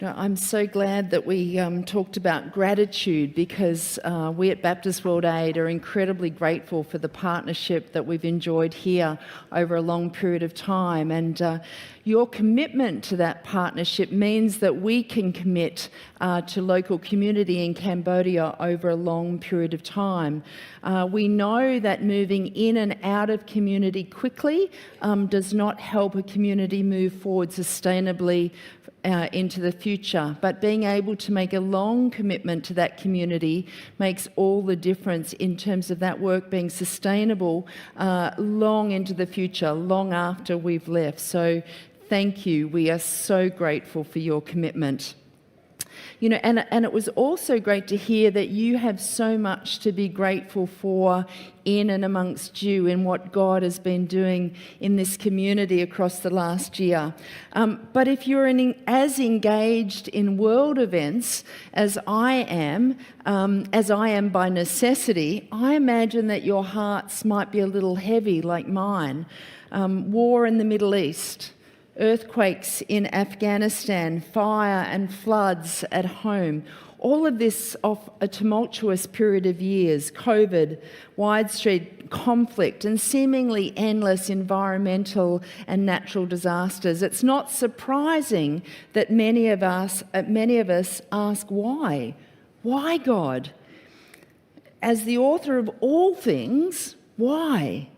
I'm so glad that we talked about gratitude, because we at Baptist World Aid are incredibly grateful for the partnership that we've enjoyed here over a long period of time. And your commitment to that partnership means that we can commit to local community in Cambodia over a long period of time. We know that moving in and out of community quickly does not help a community move forward sustainably into the future, but being able to make a long commitment to that community makes all the difference in terms of that work being sustainable long into the future, long after we've left. So thank you. We are so grateful for your commitment. You know, and it was also great to hear that you have so much to be grateful for in and amongst you in what God has been doing in this community across the last year. But if you're as engaged in world events as I am by necessity, I imagine that your hearts might be a little heavy like mine. War in the Middle East, earthquakes in Afghanistan, fire and floods at home. All of this off a tumultuous period of years, COVID, widespread conflict, and seemingly endless environmental and natural disasters. It's not surprising that many of us ask why? Why, God? As the author of all things, why?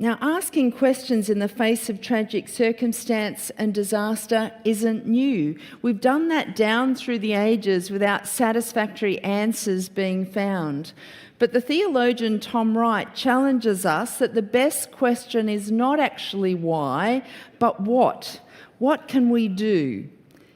Now, asking questions in the face of tragic circumstance and disaster isn't new. We've done that down through the ages without satisfactory answers being found. But the theologian Tom Wright challenges us that the best question is not actually why, but what. What can we do?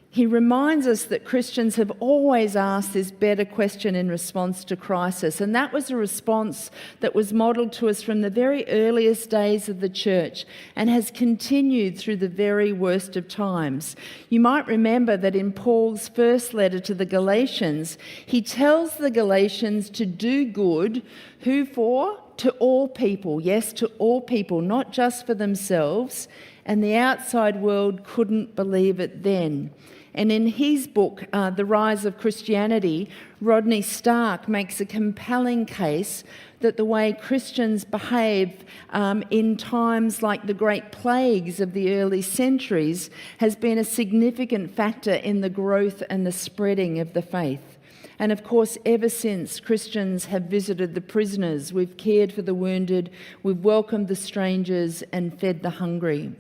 He reminds us that Christians have always asked this better question in response to crisis, and that was a response that was modelled to us from the very earliest days of the church and has continued through the very worst of times. You might remember that in Paul's first letter to the Galatians, he tells the Galatians to do good. Who for? To all people. Yes, to all people, not just for themselves. And the outside world couldn't believe it then. And in his book, The Rise of Christianity, Rodney Stark makes a compelling case that the way Christians behave in times like the Great Plagues of the early centuries has been a significant factor in the growth and the spreading of the faith. And of course, ever since, Christians have visited the prisoners, we've cared for the wounded, we've welcomed the strangers and fed the hungry.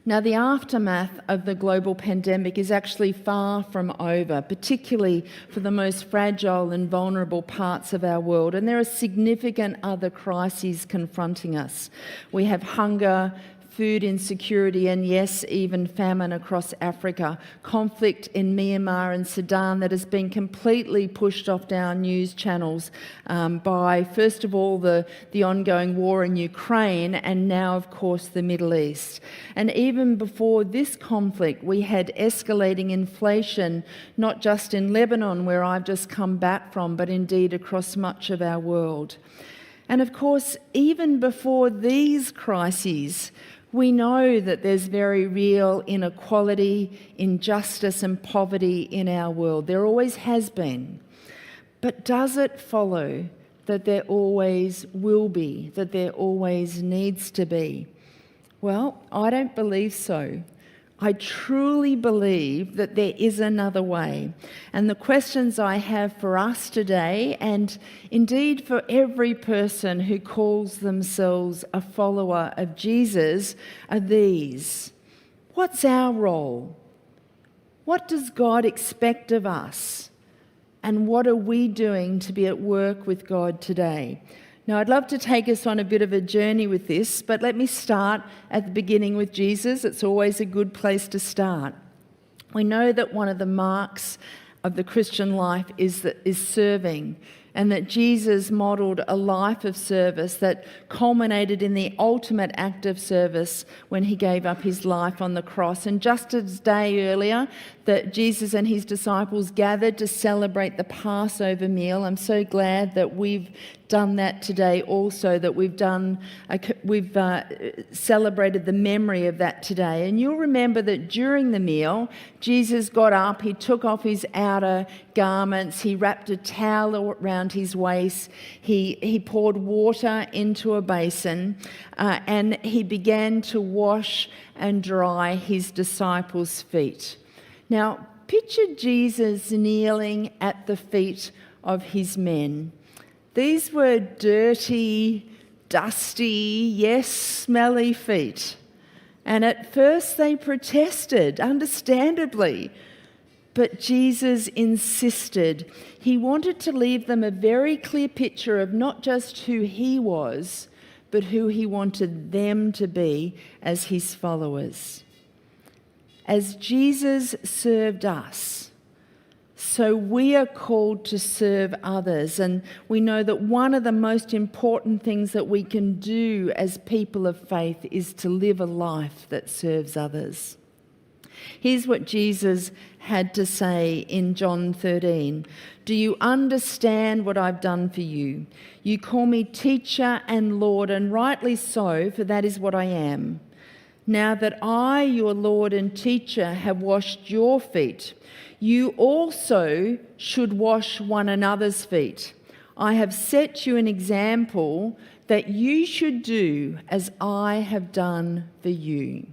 Now, the aftermath of the global pandemic is actually far from over, particularly for the most fragile and vulnerable parts of our world, and there are significant other crises confronting us. We have hunger, food insecurity, and yes, even famine across Africa, conflict in Myanmar and Sudan that has been completely pushed off our news channels by, first of all, the ongoing war in Ukraine, and now, of course, the Middle East. And even before this conflict, we had escalating inflation, not just in Lebanon, where I've just come back from, but indeed across much of our world. And of course, even before these crises, we know that there's very real inequality, injustice and poverty in our world. There always has been. But does it follow that there always will be, that there always needs to be? Well, I don't believe so. I truly believe that there is another way. And the questions I have for us today, and indeed for every person who calls themselves a follower of Jesus, are these. What's our role? What does God expect of us? And what are we doing to be at work with God today? Now, I'd love to take us on a bit of a journey with this, but let me start at the beginning with Jesus. It's always a good place to start. We know that one of the marks of the Christian life is serving, and that Jesus modelled a life of service that culminated in the ultimate act of service when he gave up his life on the cross. And just a day earlier, that Jesus and his disciples gathered to celebrate the Passover meal. I'm so glad that we've done that today also, that we've celebrated the memory of that today. And you'll remember that during the meal, Jesus got up, he took off his outer garments, he wrapped a towel around his waist, he poured water into a basin, and he began to wash and dry his disciples' feet. Now, picture Jesus kneeling at the feet of his men. These were dirty, dusty, yes, smelly feet. And at first they protested, understandably. But Jesus insisted. He wanted to leave them a very clear picture of not just who he was, but who he wanted them to be as his followers. As Jesus served us, so we are called to serve others. And we know that one of the most important things that we can do as people of faith is to live a life that serves others. Here's what Jesus had to say in John 13. Do you understand what I've done for you? You call me teacher and Lord, and rightly so, for that is what I am. Now that I, your Lord and teacher, have washed your feet, you also should wash one another's feet. I have set you an example that you should do as I have done for you.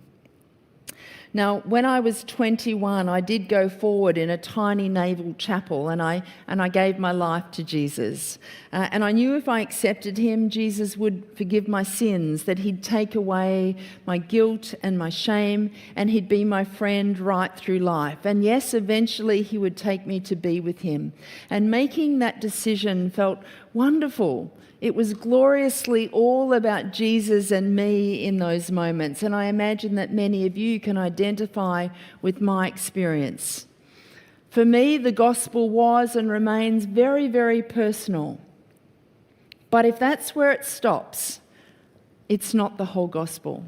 Now, when I was 21, I did go forward in a tiny naval chapel, and I gave my life to Jesus. And I knew if I accepted him, Jesus would forgive my sins, that he'd take away my guilt and my shame, and he'd be my friend right through life. And yes, eventually he would take me to be with him. And making that decision felt wonderful. It was gloriously all about Jesus and me in those moments, and I imagine that many of you can identify with my experience. For me, the gospel was and remains very, very personal. But if that's where it stops, it's not the whole gospel.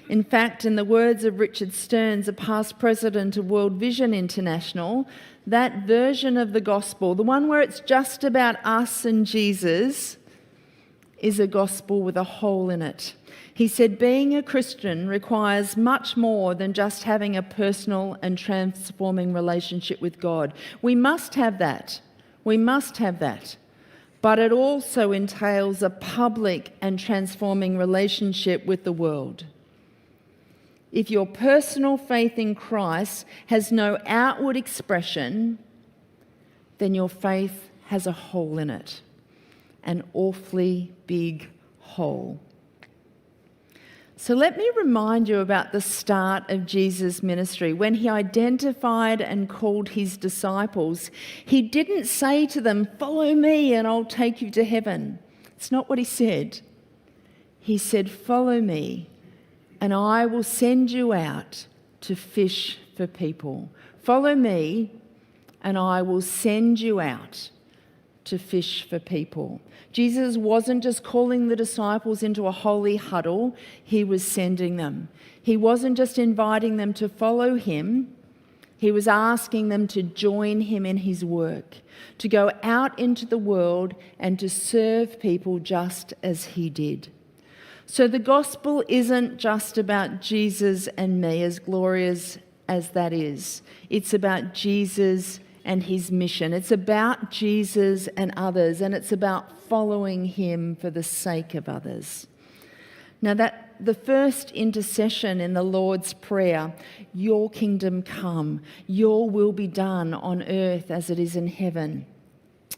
In fact, in the words of Richard Stearns, a past president of World Vision International, that version of the gospel, the one where it's just about us and Jesus, is a gospel with a hole in it. He said, being a Christian requires much more than just having a personal and transforming relationship with God. We must have that. We must have that. But it also entails a public and transforming relationship with the world. If your personal faith in Christ has no outward expression, then your faith has a hole in it. An awfully big hole. So let me remind you about the start of Jesus' ministry. When he identified and called his disciples, he didn't say to them, "Follow me and I'll take you to heaven." It's not what he said. He said, "Follow me and I will send you out to fish for people. Follow me and I will send you out to fish for people." Jesus wasn't just calling the disciples into a holy huddle, he was sending them. He wasn't just inviting them to follow him, he was asking them to join him in his work, to go out into the world and to serve people just as he did. So the gospel isn't just about Jesus and me, as glorious as that is. It's about Jesus and his mission. It's about Jesus and others, and it's about following him for the sake of others. Now, that the first intercession in the Lord's Prayer, your kingdom come, your will be done on earth as it is in heaven.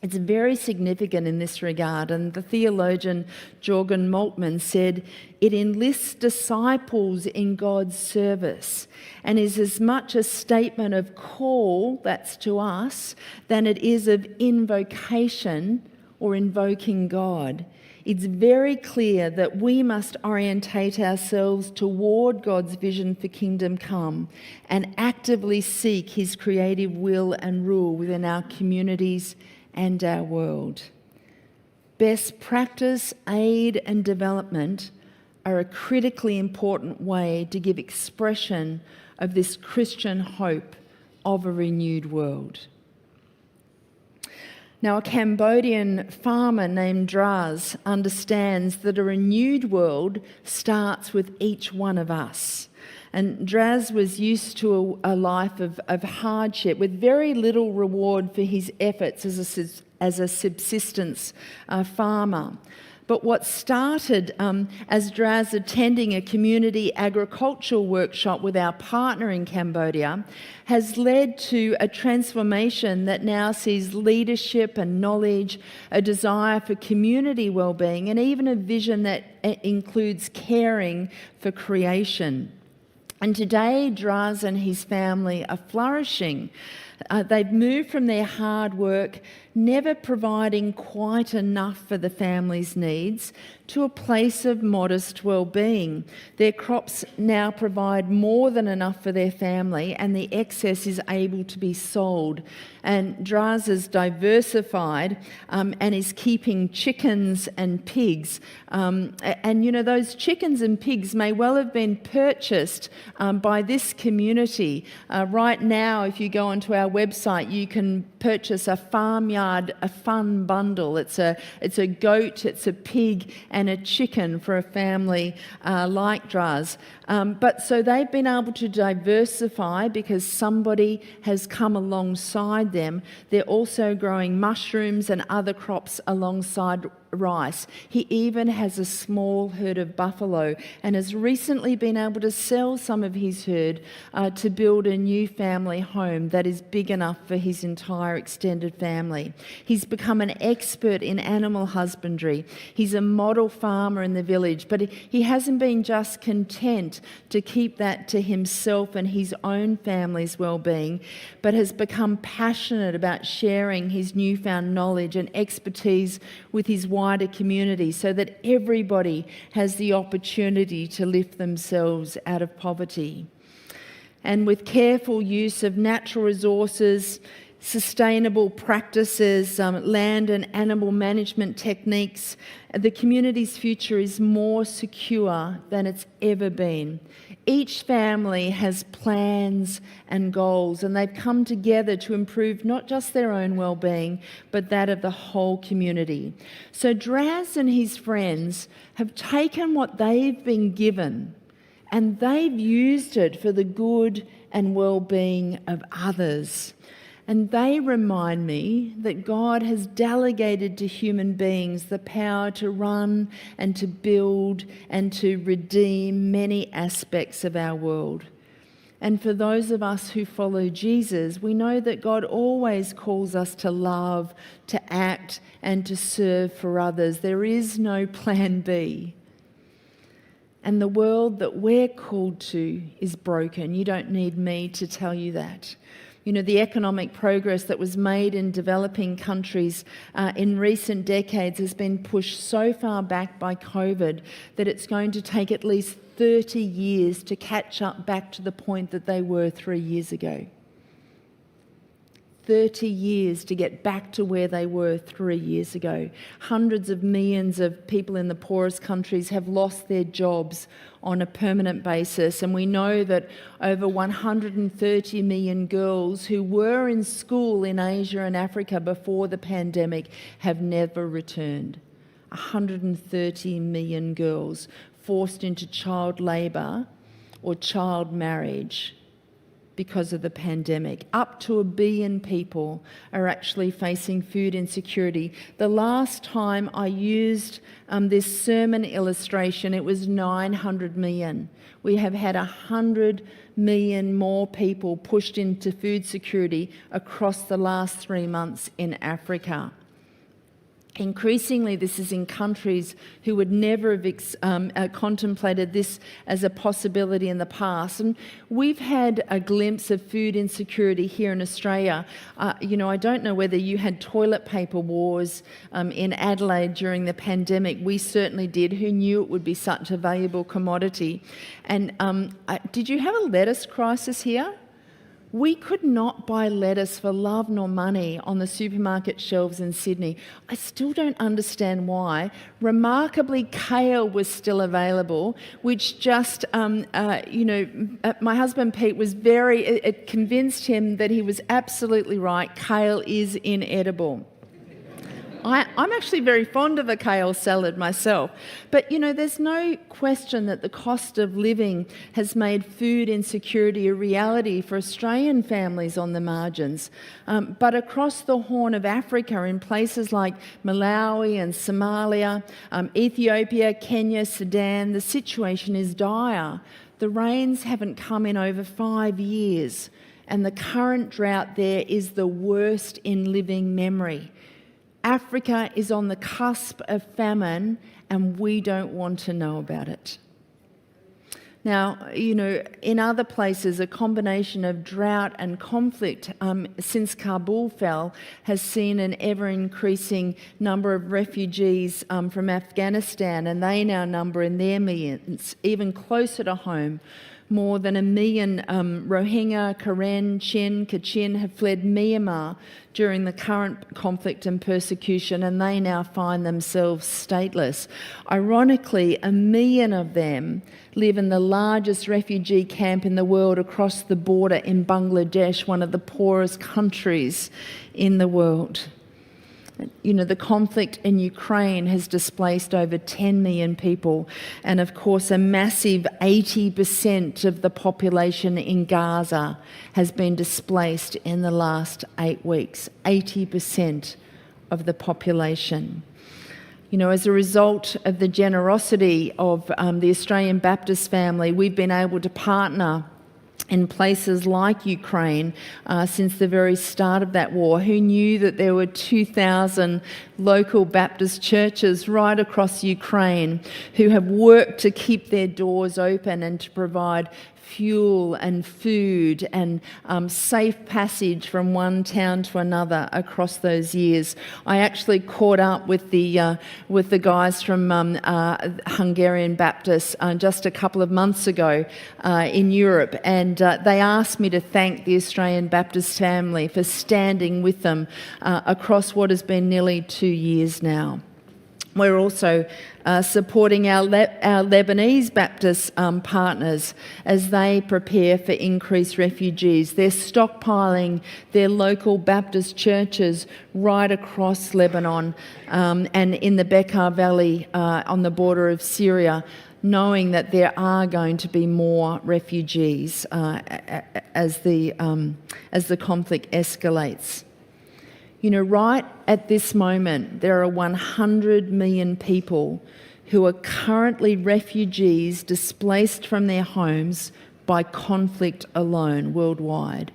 It's very significant in this regard, and the theologian Jürgen Moltmann said, it enlists disciples in God's service and is as much a statement of call, that's to us, than it is of invocation or invoking God. It's very clear that we must orientate ourselves toward God's vision for kingdom come and actively seek his creative will and rule within our communities and our world. Best practice, aid and development are a critically important way to give expression of this Christian hope of a renewed world. Now, a Cambodian farmer named Draz understands that a renewed world starts with each one of us. And Draz was used to a life of hardship with very little reward for his efforts as a subsistence farmer. But what started as Draz attending a community agricultural workshop with our partner in Cambodia has led to a transformation that now sees leadership and knowledge, a desire for community well-being, and even a vision that includes caring for creation. And today, Draz and his family are flourishing. They've moved from their hard work, never providing quite enough for the family's needs, to a place of modest well-being. Their crops now provide more than enough for their family, and the excess is able to be sold. And Draz has diversified and is keeping chickens and pigs. And you know, those chickens and pigs may well have been purchased by this community. Right now, if you go onto our website, you can purchase a farmyard, a fun bundle. It's a goat, it's a pig, and a chicken for a family like Draz. But so they've been able to diversify because somebody has come alongside them. They're also growing mushrooms and other crops alongside rice. He even has a small herd of buffalo and has recently been able to sell some of his herd to build a new family home that is big enough for his entire extended family. He's become an expert in animal husbandry. He's a model farmer in the village, but he hasn't been just content to keep that to himself and his own family's well-being, but has become passionate about sharing his newfound knowledge and expertise with his wider community so that everybody has the opportunity to lift themselves out of poverty. And with careful use of natural resources, sustainable practices, land and animal management techniques, the community's future is more secure than it's ever been. Each family has plans and goals, and they've come together to improve not just their own well-being, but that of the whole community. So Draz and his friends have taken what they've been given and they've used it for the good and well-being of others. And they remind me that God has delegated to human beings the power to run and to build and to redeem many aspects of our world. And for those of us who follow Jesus, we know that God always calls us to love, to act, and to serve for others. There is no plan B. And the world that we're called to is broken. You don't need me to tell you that. You know, the economic progress that was made in developing countries in recent decades has been pushed so far back by COVID that it's going to take at least 30 years to catch up back to the point that they were 3 years ago. 30 years to get back to where they were 3 years ago. Hundreds of millions of people in the poorest countries have lost their jobs on a permanent basis, and we know that over 130 million girls who were in school in Asia and Africa before the pandemic have never returned. 130 million girls forced into child labour or child marriage because of the pandemic. Up to 1 billion people are actually facing food insecurity. The last time I used this sermon illustration, it was 900 million. We have had 100 million more people pushed into food security across the last 3 months in Africa. Increasingly, this is in countries who would never have contemplated this as a possibility in the past. And we've had a glimpse of food insecurity here in Australia. I don't know whether you had toilet paper wars in Adelaide during the pandemic. We certainly did. Who knew it would be such a valuable commodity? And did you have a lettuce crisis here? We could not buy lettuce for love nor money on the supermarket shelves in Sydney. I still don't understand why. Remarkably, kale was still available, which just, my husband Pete was it convinced him that he was absolutely right. Kale is inedible. I'm actually very fond of a kale salad myself. But, there's no question that the cost of living has made food insecurity a reality for Australian families on the margins. But across the Horn of Africa, in places like Malawi and Somalia, Ethiopia, Kenya, Sudan, the situation is dire. The rains haven't come in over 5 years, and the current drought there is the worst in living memory. Africa is on the cusp of famine, and we don't want to know about it. Now, in other places, a combination of drought and conflict since Kabul fell has seen an ever-increasing number of refugees from Afghanistan, and they now number in their millions, even closer to home. More than 1 million Rohingya, Karen, Kachin have fled Myanmar during the current conflict and persecution, and they now find themselves stateless. Ironically, 1 million of them live in the largest refugee camp in the world across the border in Bangladesh, one of the poorest countries in the world. The conflict in Ukraine has displaced over 10 million people, and of course a massive 80% of the population in Gaza has been displaced in the last 8 weeks. 80% of the population. As a result of the generosity of the Australian Baptist family, we've been able to partner in places like Ukraine since the very start of that war. Who knew that there were 2,000 local Baptist churches right across Ukraine who have worked to keep their doors open and to provide fuel and food and safe passage from one town to another across those years. I actually caught up with the guys from Hungarian Baptists just a couple of months ago in Europe, and they asked me to thank the Australian Baptist family for standing with them across what has been nearly 2 years now. We're also supporting our Lebanese Baptist partners as they prepare for increased refugees. They're stockpiling their local Baptist churches right across Lebanon and in the Bekaa Valley on the border of Syria, knowing that there are going to be more refugees as the conflict escalates. Right at this moment, there are 100 million people who are currently refugees displaced from their homes by conflict alone worldwide.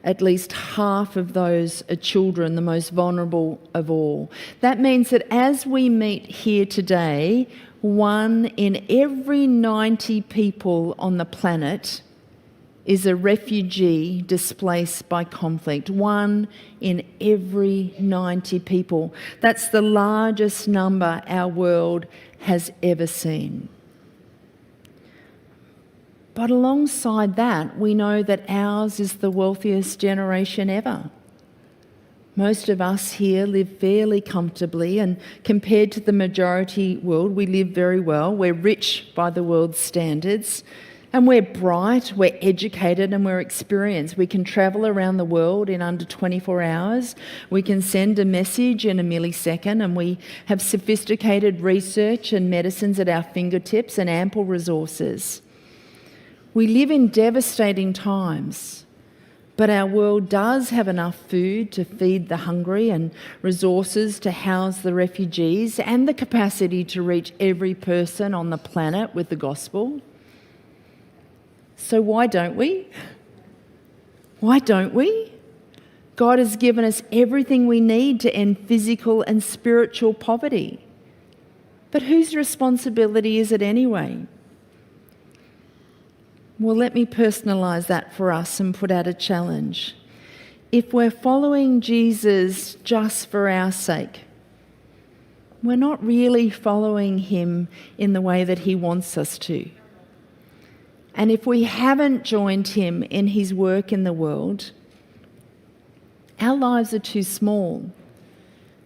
At least half of those are children, the most vulnerable of all. That means that as we meet here today, 1 in every 90 people on the planet is a refugee displaced by conflict. 1 in every 90 people. That's the largest number our world has ever seen. But alongside that, we know that ours is the wealthiest generation ever. Most of us here live fairly comfortably, and compared to the majority world, we live very well. We're rich by the world's standards. And we're bright, we're educated, and we're experienced. We can travel around the world in under 24 hours. We can send a message in a millisecond, and we have sophisticated research and medicines at our fingertips and ample resources. We live in devastating times, but our world does have enough food to feed the hungry and resources to house the refugees and the capacity to reach every person on the planet with the gospel. So why don't we? Why don't we? God has given us everything we need to end physical and spiritual poverty. But whose responsibility is it anyway? Well, let me personalise that for us and put out a challenge. If we're following Jesus just for our sake, we're not really following him in the way that he wants us to. And if we haven't joined him in his work in the world, our lives are too small.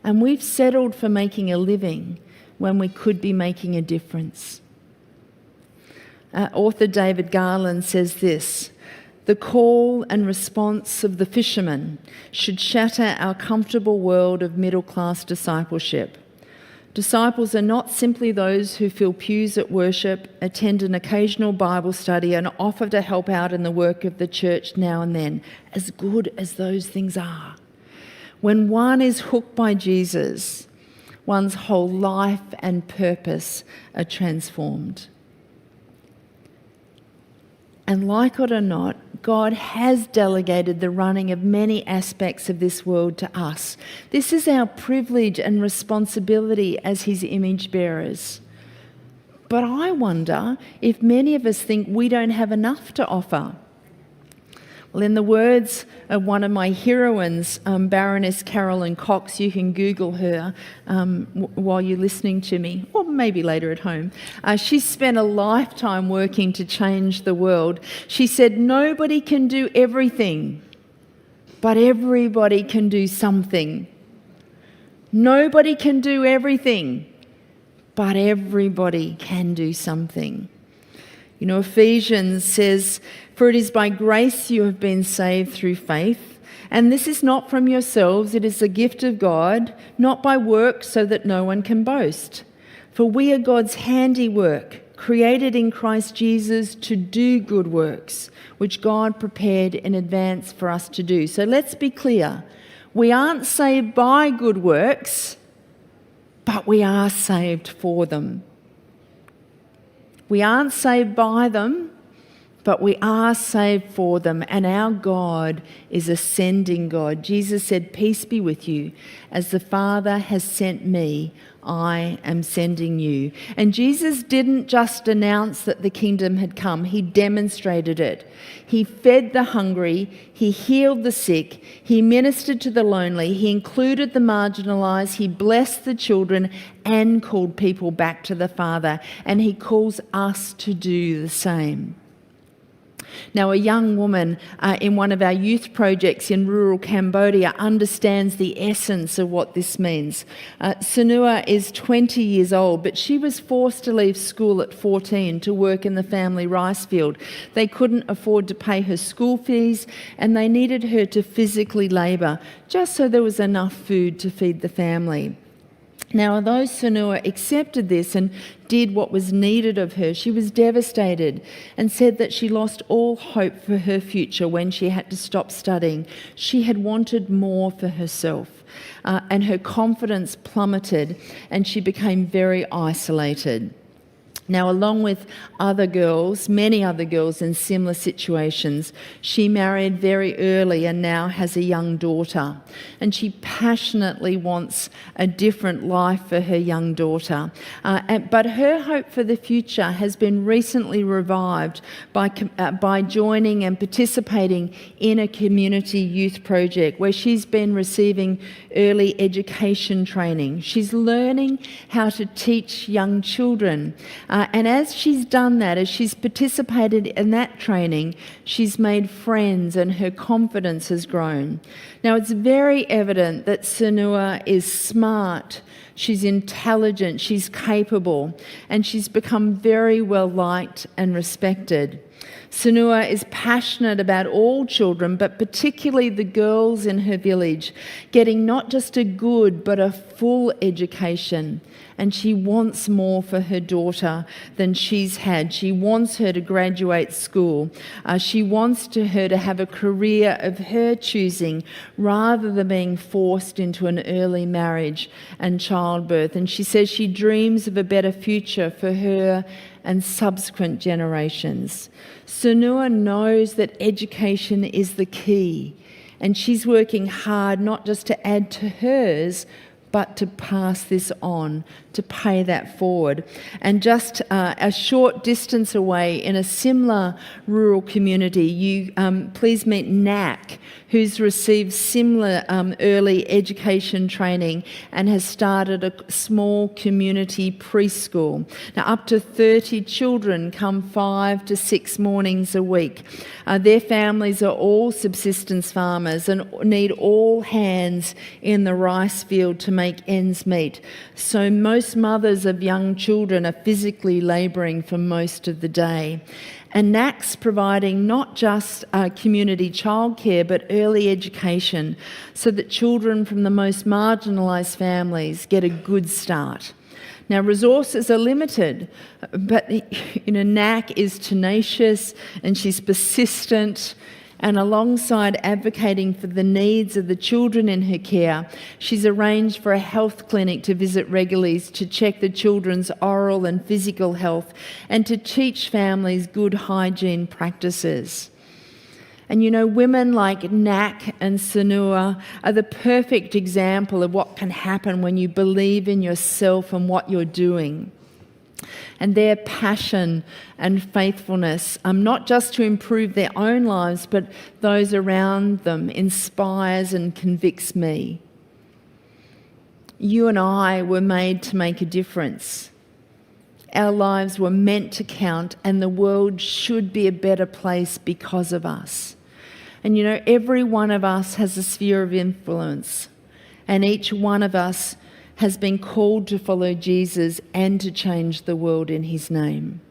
And we've settled for making a living when we could be making a difference. Author David Garland says this: The call and response of the fishermen should shatter our comfortable world of middle-class discipleship. Disciples are not simply those who fill pews at worship, attend an occasional Bible study, and offer to help out in the work of the church now and then, as good as those things are. When one is hooked by Jesus, one's whole life and purpose are transformed. And like it or not, God has delegated the running of many aspects of this world to us. This is our privilege and responsibility as his image bearers. But I wonder if many of us think we don't have enough to offer. Well, in the words of one of my heroines, Baroness Carolyn Cox, you can Google her while you're listening to me, or maybe later at home. She spent a lifetime working to change the world. She said, nobody can do everything, but everybody can do something. Nobody can do everything, but everybody can do something. You know, Ephesians says, "For it is by grace you have been saved through faith, and this is not from yourselves, it is a gift of God, not by works, so that no one can boast. For we are God's handiwork, created in Christ Jesus to do good works, which God prepared in advance for us to do." So let's be clear. We aren't saved by good works, but we are saved for them. We aren't saved by them, but we are saved for them. And our God is a sending God. Jesus said, "Peace be with you. As the Father has sent me, I am sending you." And Jesus didn't just announce that the kingdom had come. He demonstrated it. He fed the hungry. He healed the sick. He ministered to the lonely. He included the marginalized. He blessed the children and called people back to the Father. And he calls us to do the same. Now, a young woman in one of our youth projects in rural Cambodia understands the essence of what this means. Sanua is 20 years old, but she was forced to leave school at 14 to work in the family rice field. They couldn't afford to pay her school fees, and they needed her to physically labour just so there was enough food to feed the family. Now, although Sanua accepted this and did what was needed of her, she was devastated and said that she lost all hope for her future when she had to stop studying. She had wanted more for herself, and her confidence plummeted, and she became very isolated. Now, along with other girls, many other girls in similar situations, she married very early and now has a young daughter. And she passionately wants a different life for her young daughter. But her hope for the future has been recently revived by joining and participating in a community youth project where she's been receiving early education training. She's learning how to teach young children. And as she's done that, as she's participated in that training, she's made friends and her confidence has grown. Now, it's very evident that Sanua is smart, she's intelligent, she's capable, and she's become very well liked and respected. Sanua is passionate about all children, but particularly the girls in her village, getting not just a good but a full education. And she wants more for her daughter than she's had. She wants her to graduate school. She wants her to have a career of her choosing rather than being forced into an early marriage and childbirth. And she says she dreams of a better future for her and subsequent generations. Sanua knows that education is the key, and she's working hard not just to add to hers, but to pass this on, to pay that forward. And just a short distance away in a similar rural community, you please meet Nak, who's received similar early education training and has started a small community preschool. Now, up to 30 children come 5 to 6 mornings a week. Their families are all subsistence farmers and need all hands in the rice field to make ends meet. So most mothers of young children are physically labouring for most of the day. And NAC's providing not just community childcare but early education so that children from the most marginalised families get a good start. Now, resources are limited, but NAC is tenacious and she's persistent, and alongside advocating for the needs of the children in her care, she's arranged for a health clinic to visit regularly to check the children's oral and physical health and to teach families good hygiene practices. And women like Nak and Sanua are the perfect example of what can happen when you believe in yourself and what you're doing. And their passion and faithfulness, not just to improve their own lives, but those around them, inspires and convicts me. You and I were made to make a difference. Our lives were meant to count, and the world should be a better place because of us. And every one of us has a sphere of influence, and each one of us has been called to follow Jesus and to change the world in his name.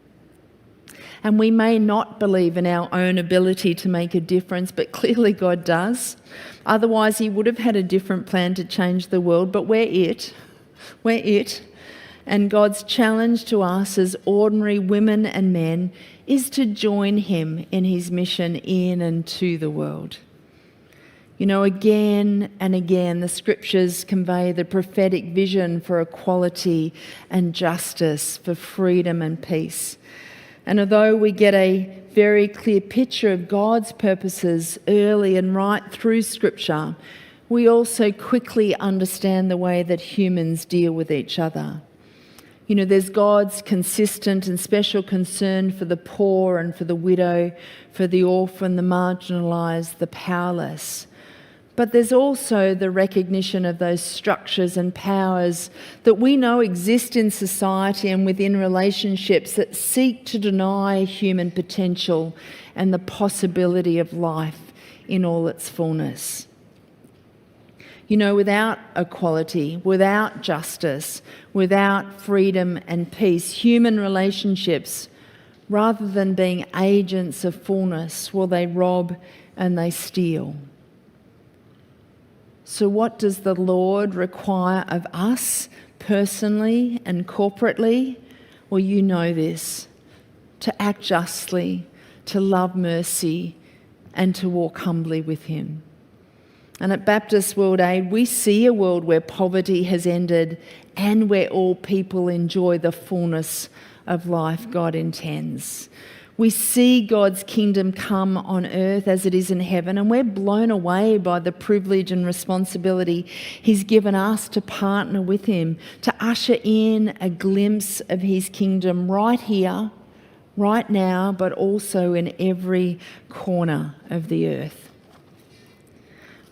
And we may not believe in our own ability to make a difference, but clearly God does. Otherwise, he would have had a different plan to change the world, but we're it. And God's challenge to us as ordinary women and men is to join him in his mission in and to the world. Again and again, the scriptures convey the prophetic vision for equality and justice, for freedom and peace. And although we get a very clear picture of God's purposes early and right through scripture, we also quickly understand the way that humans deal with each other. There's God's consistent and special concern for the poor and for the widow, for the orphan, the marginalised, the powerless. But there's also the recognition of those structures and powers that we know exist in society and within relationships that seek to deny human potential and the possibility of life in all its fullness. Without equality, without justice, without freedom and peace, human relationships, rather than being agents of fullness, they rob and they steal. So what does the Lord require of us personally and corporately? Well, you know this: to act justly, to love mercy, and to walk humbly with him. And at Baptist World Aid, we see a world where poverty has ended and where all people enjoy the fullness of life God intends. We see God's kingdom come on earth as it is in heaven, and we're blown away by the privilege and responsibility he's given us to partner with him, to usher in a glimpse of his kingdom right here, right now, but also in every corner of the earth.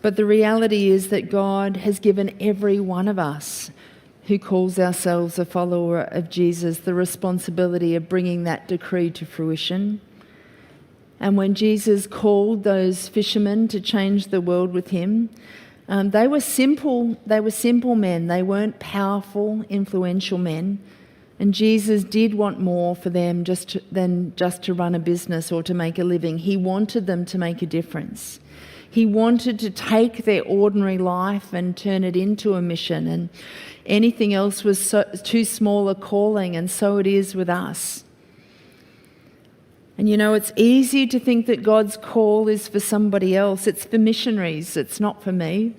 But the reality is that God has given every one of us who calls ourselves a follower of Jesus the responsibility of bringing that decree to fruition. And when Jesus called those fishermen to change the world with him, they were simple men. They weren't powerful, influential men. And Jesus did want more for them than just to run a business or to make a living. He wanted them to make a difference. He wanted to take their ordinary life and turn it into a mission, and anything else was too small a calling, and so it is with us. And it's easy to think that God's call is for somebody else. It's for missionaries, it's not for me.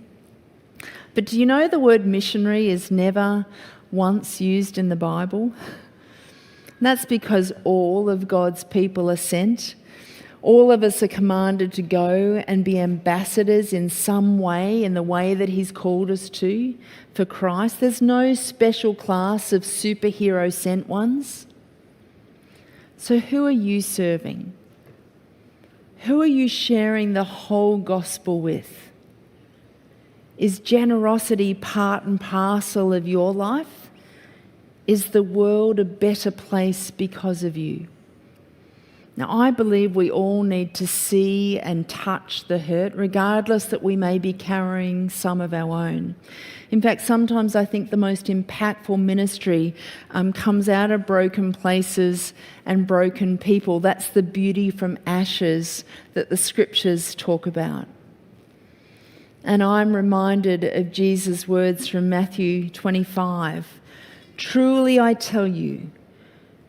But do you know the word missionary is never once used in the Bible? And that's because all of God's people are sent. All of us are commanded to go and be ambassadors in some way, in the way that he's called us to, for Christ. There's no special class of superhero sent ones. So who are you serving? Who are you sharing the whole gospel with? Is generosity part and parcel of your life? Is the world a better place because of you? Now, I believe we all need to see and touch the hurt, regardless that we may be carrying some of our own. In fact, sometimes I think the most impactful ministry comes out of broken places and broken people. That's the beauty from ashes that the scriptures talk about. And I'm reminded of Jesus' words from Matthew 25. Truly I tell you,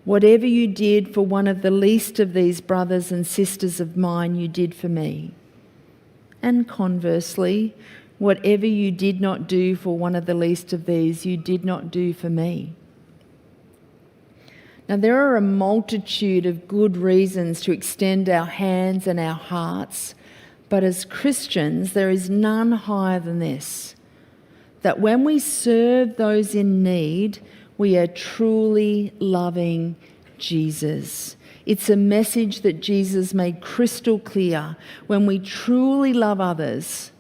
whatever you did for one of the least of these brothers and sisters of mine, you did for me. And conversely, whatever you did not do for one of the least of these, you did not do for me. Now, there are a multitude of good reasons to extend our hands and our hearts, but as Christians, there is none higher than this, that when we serve those in need, we are truly loving Jesus. It's a message that Jesus made crystal clear. When we truly love others,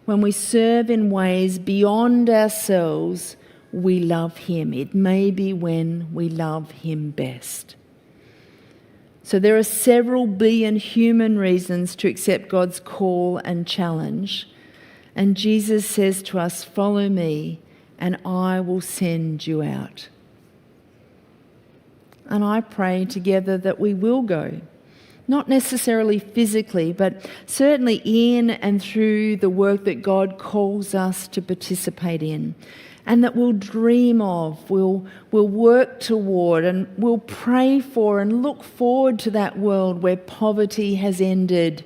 when we serve in ways beyond ourselves, we love him. It may be when we love him best. So there are several billion human reasons to accept God's call and challenge. And Jesus says to us, follow me and I will send you out. And I pray together that we will go. Not necessarily physically, but certainly in and through the work that God calls us to participate in, and that we'll dream of, we'll work toward, and we'll pray for and look forward to that world where poverty has ended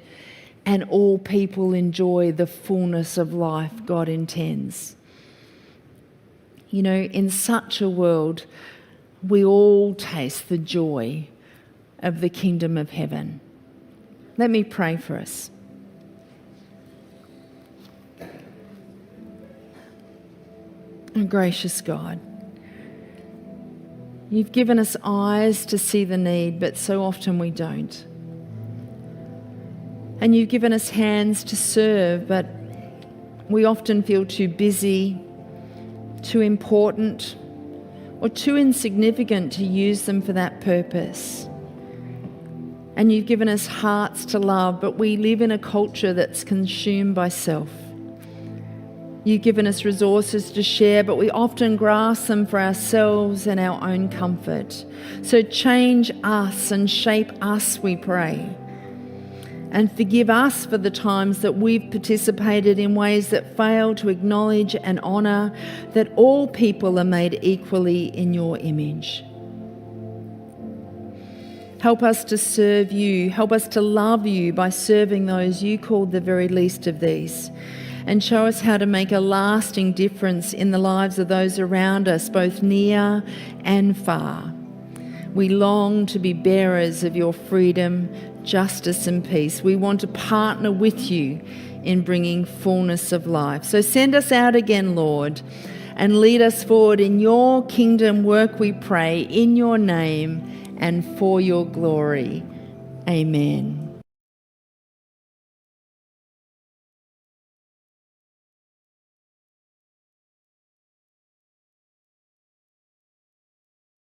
and all people enjoy the fullness of life God intends. You know, in such a world, we all taste the joy of the kingdom of heaven. Let me pray for us. Oh, gracious God, you've given us eyes to see the need, but so often we don't. And you've given us hands to serve, but we often feel too busy, too important, or too insignificant to use them for that purpose. And you've given us hearts to love, but we live in a culture that's consumed by self. You've given us resources to share, but we often grasp them for ourselves and our own comfort. So change us and shape us, we pray. And forgive us for the times that we've participated in ways that fail to acknowledge and honour that all people are made equally in your image. Help us to serve you. Help us to love you by serving those you called the very least of these. And show us how to make a lasting difference in the lives of those around us, both near and far. We long to be bearers of your freedom, justice and peace. We want to partner with you in bringing fullness of life. So send us out again, Lord, and lead us forward in your kingdom work, we pray, in your name and for your glory. Amen.